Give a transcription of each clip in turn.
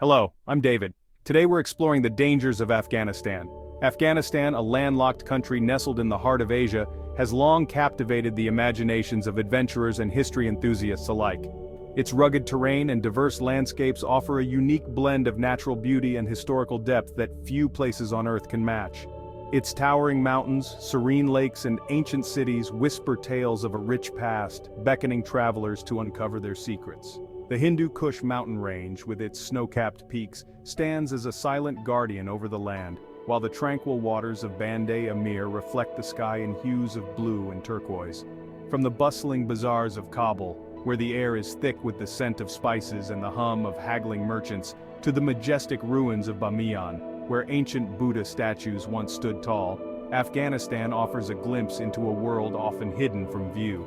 Hello, I'm David. Today we're exploring the dangers of Afghanistan. Afghanistan, a landlocked country nestled in the heart of Asia, has long captivated the imaginations of adventurers and history enthusiasts alike. Its rugged terrain and diverse landscapes offer a unique blend of natural beauty and historical depth that few places on Earth can match. Its towering mountains, serene lakes, and ancient cities whisper tales of a rich past, beckoning travelers to uncover their secrets. The Hindu Kush mountain range, with its snow-capped peaks, stands as a silent guardian over the land, while the tranquil waters of Band-e-Amir reflect the sky in hues of blue and turquoise. From the bustling bazaars of Kabul, where the air is thick with the scent of spices and the hum of haggling merchants, to the majestic ruins of Bamiyan, where ancient Buddha statues once stood tall, Afghanistan offers a glimpse into a world often hidden from view.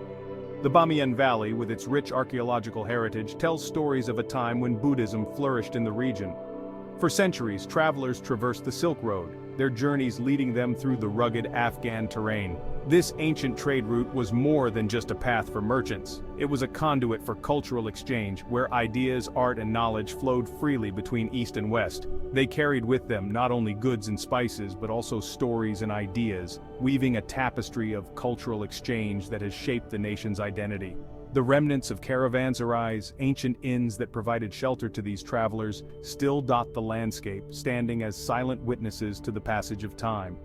The Bamiyan Valley, with its rich archaeological heritage, tells stories of a time when Buddhism flourished in the region. For centuries, travelers traversed the Silk Road, their journeys leading them through the rugged Afghan terrain. This ancient trade route was more than just a path for merchants. It was a conduit for cultural exchange, where ideas, art, and knowledge flowed freely between East and West. They carried with them not only goods and spices, but also stories and ideas, weaving a tapestry of cultural exchange that has shaped the nation's identity. The remnants of caravanserais, ancient inns that provided shelter to these travelers, still dot the landscape, standing as silent witnesses to the passage of time.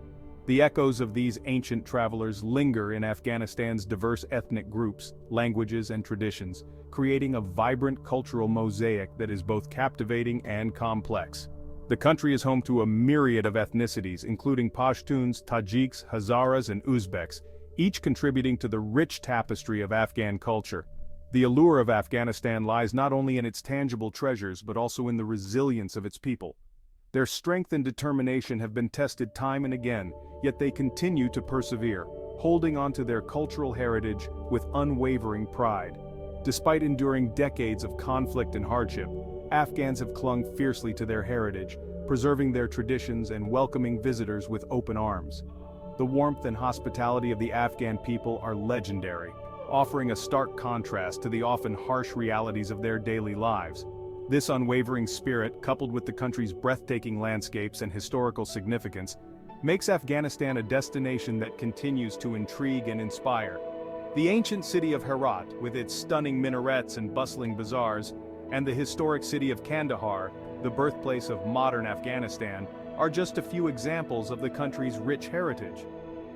The echoes of these ancient travelers linger in Afghanistan's diverse ethnic groups, languages, and traditions, creating a vibrant cultural mosaic that is both captivating and complex. The country is home to a myriad of ethnicities, including Pashtuns, Tajiks, Hazaras, and Uzbeks, each contributing to the rich tapestry of Afghan culture. The allure of Afghanistan lies not only in its tangible treasures but also in the resilience of its people. Their strength and determination have been tested time and again, yet they continue to persevere, holding on to their cultural heritage with unwavering pride. Despite enduring decades of conflict and hardship, Afghans have clung fiercely to their heritage, preserving their traditions and welcoming visitors with open arms. The warmth and hospitality of the Afghan people are legendary, offering a stark contrast to the often harsh realities of their daily lives. This unwavering spirit, coupled with the country's breathtaking landscapes and historical significance, makes Afghanistan a destination that continues to intrigue and inspire. The ancient city of Herat, with its stunning minarets and bustling bazaars, and the historic city of Kandahar, the birthplace of modern Afghanistan, are just a few examples of the country's rich heritage.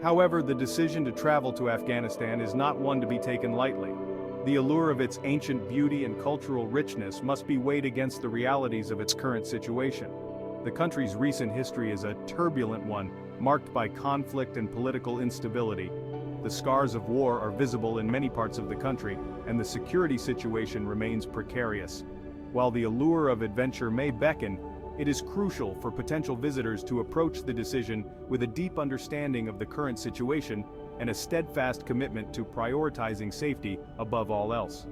However, the decision to travel to Afghanistan is not one to be taken lightly. The allure of its ancient beauty and cultural richness must be weighed against the realities of its current situation. The country's recent history is a turbulent one, marked by conflict and political instability. The scars of war are visible in many parts of the country, and the security situation remains precarious. While the allure of adventure may beckon, it is crucial for potential visitors to approach the decision with a deep understanding of the current situation and a steadfast commitment to prioritizing safety above all else.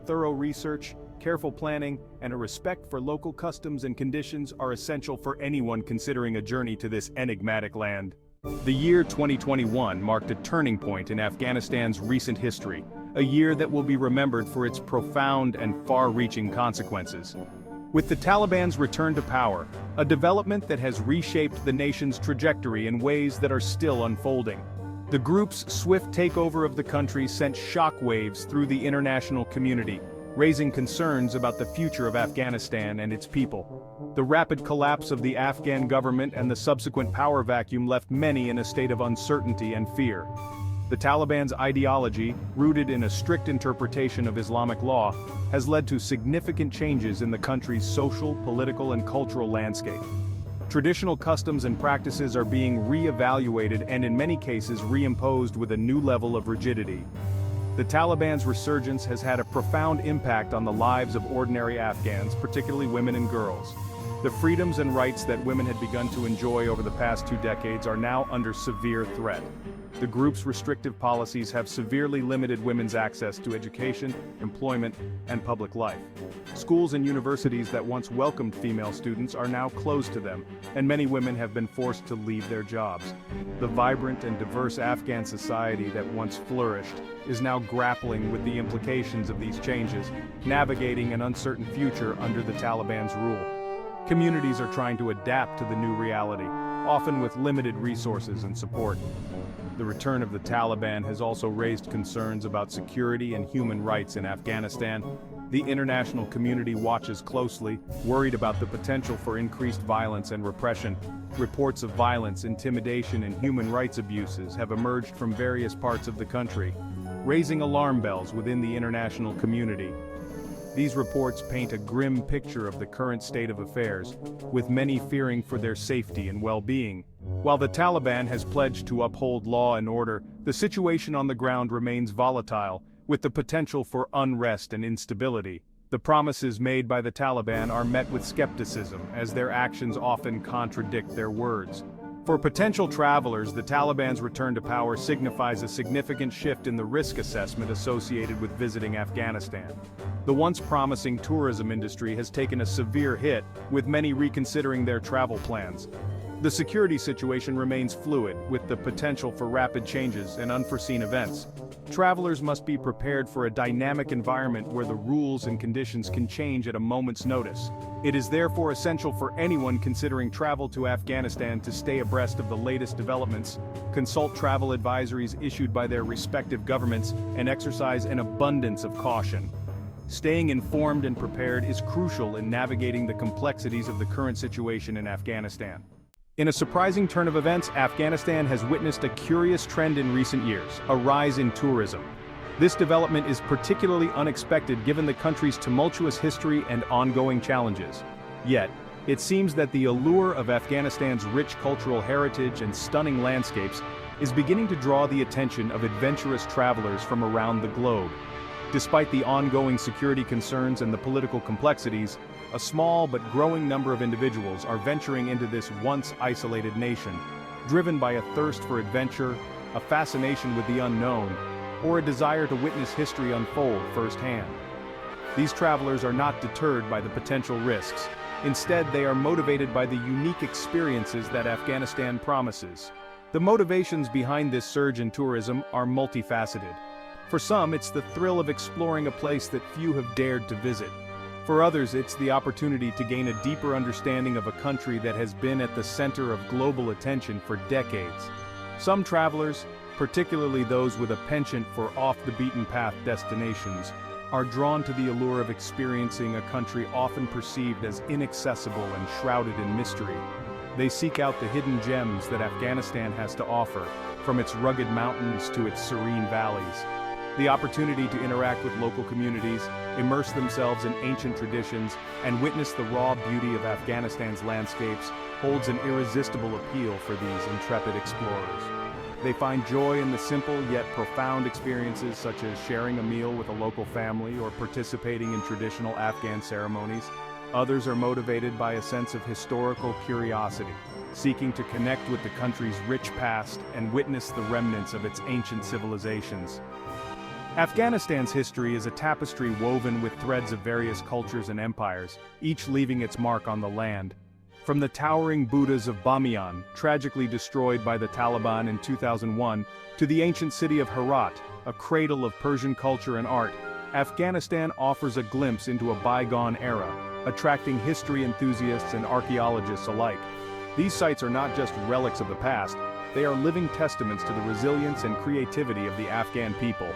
Thorough research, careful planning, and a respect for local customs and conditions are essential for anyone considering a journey to this enigmatic land. The year 2021 marked a turning point in Afghanistan's recent history, a year that will be remembered for its profound and far-reaching consequences. With the Taliban's return to power, a development that has reshaped the nation's trajectory in ways that are still unfolding. The group's swift takeover of the country sent shockwaves through the international community, raising concerns about the future of Afghanistan and its people. The rapid collapse of the Afghan government and the subsequent power vacuum left many in a state of uncertainty and fear. The Taliban's ideology, rooted in a strict interpretation of Islamic law, has led to significant changes in the country's social, political, and cultural landscape. Traditional customs and practices are being re-evaluated and in many cases reimposed with a new level of rigidity. The Taliban's resurgence has had a profound impact on the lives of ordinary Afghans, particularly women and girls. The freedoms and rights that women had begun to enjoy over the past 2 decades are now under severe threat. The group's restrictive policies have severely limited women's access to education, employment, and public life. Schools and universities that once welcomed female students are now closed to them, and many women have been forced to leave their jobs. The vibrant and diverse Afghan society that once flourished is now grappling with the implications of these changes, navigating an uncertain future under the Taliban's rule. Communities are trying to adapt to the new reality, often with limited resources and support. The return of the Taliban has also raised concerns about security and human rights in Afghanistan. The international community watches closely, worried about the potential for increased violence and repression. Reports of violence, intimidation, and human rights abuses have emerged from various parts of the country, raising alarm bells within the international community. These reports paint a grim picture of the current state of affairs, with many fearing for their safety and well-being. While the Taliban has pledged to uphold law and order, the situation on the ground remains volatile, with the potential for unrest and instability. The promises made by the Taliban are met with skepticism, as their actions often contradict their words. For potential travelers, the Taliban's return to power signifies a significant shift in the risk assessment associated with visiting Afghanistan. The once promising tourism industry has taken a severe hit, with many reconsidering their travel plans. The security situation remains fluid, with the potential for rapid changes and unforeseen events. Travelers must be prepared for a dynamic environment where the rules and conditions can change at a moment's notice. It is therefore essential for anyone considering travel to Afghanistan to stay abreast of the latest developments, consult travel advisories issued by their respective governments, and exercise an abundance of caution. Staying informed and prepared is crucial in navigating the complexities of the current situation in Afghanistan. In a surprising turn of events, Afghanistan has witnessed a curious trend in recent years: a rise in tourism. This development is particularly unexpected given the country's tumultuous history and ongoing challenges. Yet, it seems that the allure of Afghanistan's rich cultural heritage and stunning landscapes is beginning to draw the attention of adventurous travelers from around the globe. Despite the ongoing security concerns and the political complexities, a small but growing number of individuals are venturing into this once isolated nation, driven by a thirst for adventure, a fascination with the unknown, or a desire to witness history unfold firsthand. These travelers are not deterred by the potential risks. Instead, they are motivated by the unique experiences that Afghanistan promises. The motivations behind this surge in tourism are multifaceted. For some, it's the thrill of exploring a place that few have dared to visit. For others, it's the opportunity to gain a deeper understanding of a country that has been at the center of global attention for decades. Some travelers, particularly those with a penchant for off-the-beaten-path destinations, are drawn to the allure of experiencing a country often perceived as inaccessible and shrouded in mystery. They seek out the hidden gems that Afghanistan has to offer, from its rugged mountains to its serene valleys. The opportunity to interact with local communities, immerse themselves in ancient traditions, and witness the raw beauty of Afghanistan's landscapes holds an irresistible appeal for these intrepid explorers. They find joy in the simple yet profound experiences such as sharing a meal with a local family or participating in traditional Afghan ceremonies. Others are motivated by a sense of historical curiosity, seeking to connect with the country's rich past and witness the remnants of its ancient civilizations. Afghanistan's history is a tapestry woven with threads of various cultures and empires, each leaving its mark on the land. From the towering Buddhas of Bamiyan, tragically destroyed by the Taliban in 2001, to the ancient city of Herat, a cradle of Persian culture and art, Afghanistan offers a glimpse into a bygone era, attracting history enthusiasts and archaeologists alike. These sites are not just relics of the past, they are living testaments to the resilience and creativity of the Afghan people.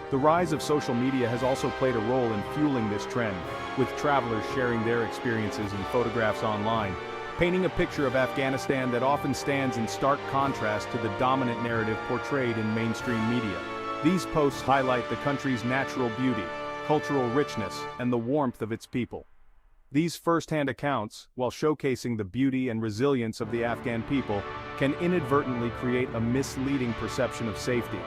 The rise of social media has also played a role in fueling this trend, with travelers sharing their experiences and photographs online, painting a picture of Afghanistan that often stands in stark contrast to the dominant narrative portrayed in mainstream media. These posts highlight the country's natural beauty, cultural richness, and the warmth of its people. These first-hand accounts, while showcasing the beauty and resilience of the Afghan people, can inadvertently create a misleading perception of safety,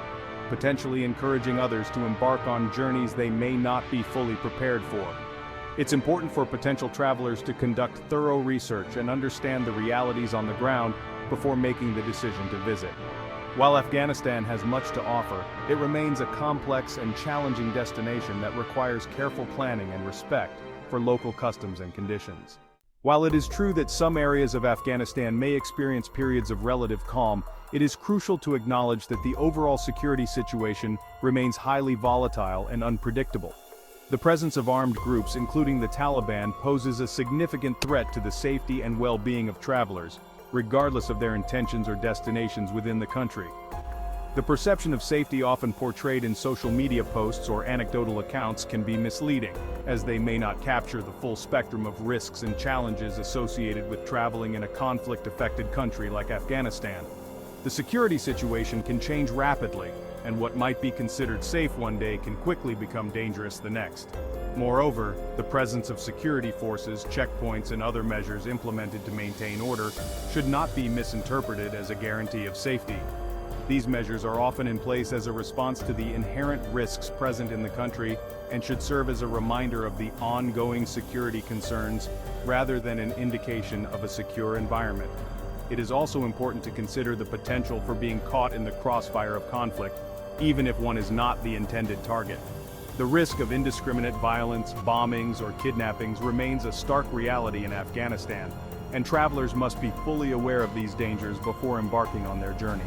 potentially encouraging others to embark on journeys they may not be fully prepared for. It's important for potential travelers to conduct thorough research and understand the realities on the ground before making the decision to visit. While Afghanistan has much to offer, it remains a complex and challenging destination that requires careful planning and respect for local customs and conditions. While it is true that some areas of Afghanistan may experience periods of relative calm, it is crucial to acknowledge that the overall security situation remains highly volatile and unpredictable. The presence of armed groups, including the Taliban, poses a significant threat to the safety and well-being of travelers, regardless of their intentions or destinations within the country. The perception of safety often portrayed in social media posts or anecdotal accounts can be misleading, as they may not capture the full spectrum of risks and challenges associated with traveling in a conflict-affected country like Afghanistan. The security situation can change rapidly, and what might be considered safe one day can quickly become dangerous the next. Moreover, the presence of security forces, checkpoints, and other measures implemented to maintain order should not be misinterpreted as a guarantee of safety. These measures are often in place as a response to the inherent risks present in the country and should serve as a reminder of the ongoing security concerns rather than an indication of a secure environment. It is also important to consider the potential for being caught in the crossfire of conflict, even if one is not the intended target. The risk of indiscriminate violence, bombings, or kidnappings remains a stark reality in Afghanistan, and travelers must be fully aware of these dangers before embarking on their journey.